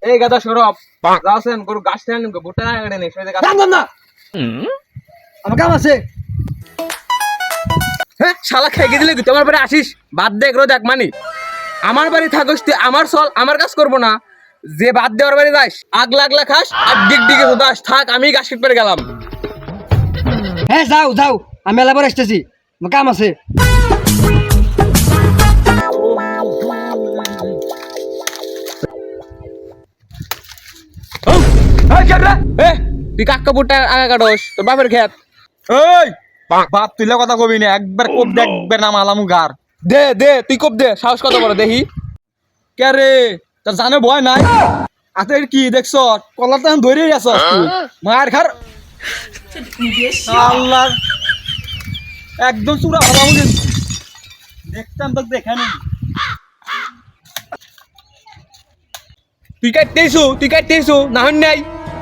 এই গাদা সরব যাওছেন গরু গাছ টেনে নিব ভুট্টা না কেটে নেই সেটা গাছ না আমার কাম আছে। হ্যাঁ শালা খেয়ে দিলে কি তোমার বাড়ি আসিস বাদ দে এগুলো দেখ মানি আমার বাড়ি থাকস তুই আমার চল আমার কাজ করবো না যে বাদ দেওয়ার বাড়ি যাস আগলা খাস আর ডিগ ডিগে উদাস থাক আমি গাছ কেটে পেরে গেলাম হ্যাঁ যাও যাও আমি এলাবার আসতেছি আমার কাম আছে। তুই কাকা ভুট্টা আগা কাটস তোর বাপের খেত এই বাপ তুইলে কথা কবি না একবার কোপ দে একবার নাম আলামু গার দে দে তুই কোপ দে সাহস কত বড় দেখি কে রে তোর জানে ভয় নাই আতে কি দেখছ কলার তো ধরেই আছ তুই মার খার আল্লাহ একদম চূড়া হলাম কিন্তু দেখতাম তো দেখে নি তুই কাটতেইছু না হন নাই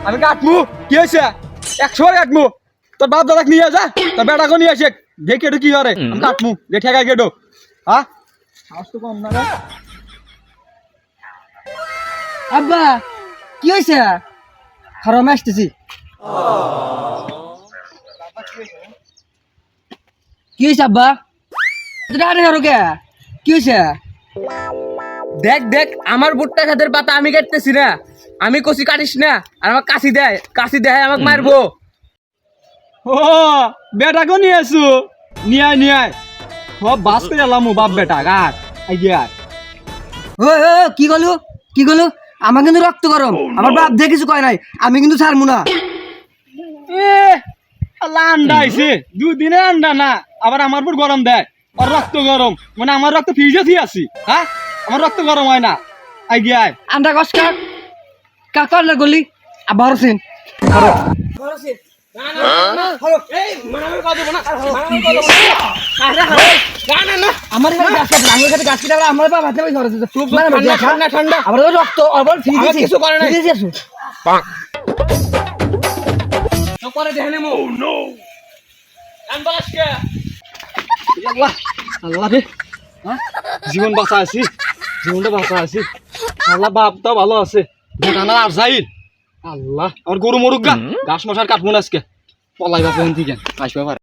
আমি কাটমু কি হয়েছে 100 বার কাটমু তোর বাপ দাদাকে নিয়ে যা তোর বেটাকে নিয়ে আসে দেখে এটা কি করে আমি কাটমু যে ঠেকাই কেটো হ্যাঁ সাহস তো কম না রে আব্বা কি হয়েছে হারামে আসতেছি। কি হয়েছে আব্বা কে কি হয়েছে? দেখ দেখ আমার ভুট্টা খেতের পাতা আমি কাটতেছি না আমি কষি কাটিস না আর আমার কাশি দেয় আমাকে মারবো ও বেটাকে নিয়ে আসু নিয়ে আয় সব বাস করে এলাম বাপ বেটা গাছ আই গিয়া ও কি গলো আমার কিন্তু রক্ত গরম আমার বাপ দিয়ে কিছু কয় নাই আমি কিন্তু ছাড়মু না। এ আল্লাহ আন্ডা আইছে দুদিনে আন্ডা না আবার আমার উপর গরম দেয় আর রক্ত গরম মানে আমার রক্ত ফ্রিজে থি আছি হ্যাঁ আমার রক্ত গরম হয় না আই গিয়া আন্ডা কস কাকার না গলি আবার সিন আমার গাছ কাটে আমার কাছে গাছ কাটে আমার বাবা হাতে ঠান্ডা আবার রক্ত আবার কিছু করে নাই আল্লাহ রে জীবন বাঁচা আছি জীবনটা বাঁচা আছি আল্লাহ বাপটা ভালো আছে বেটানা আর যাইল আল্লাহ আমার গরু মরুক গা ঘাস মশার কাটবো না আজকে পলাই বাপ থেকে আসবে পারে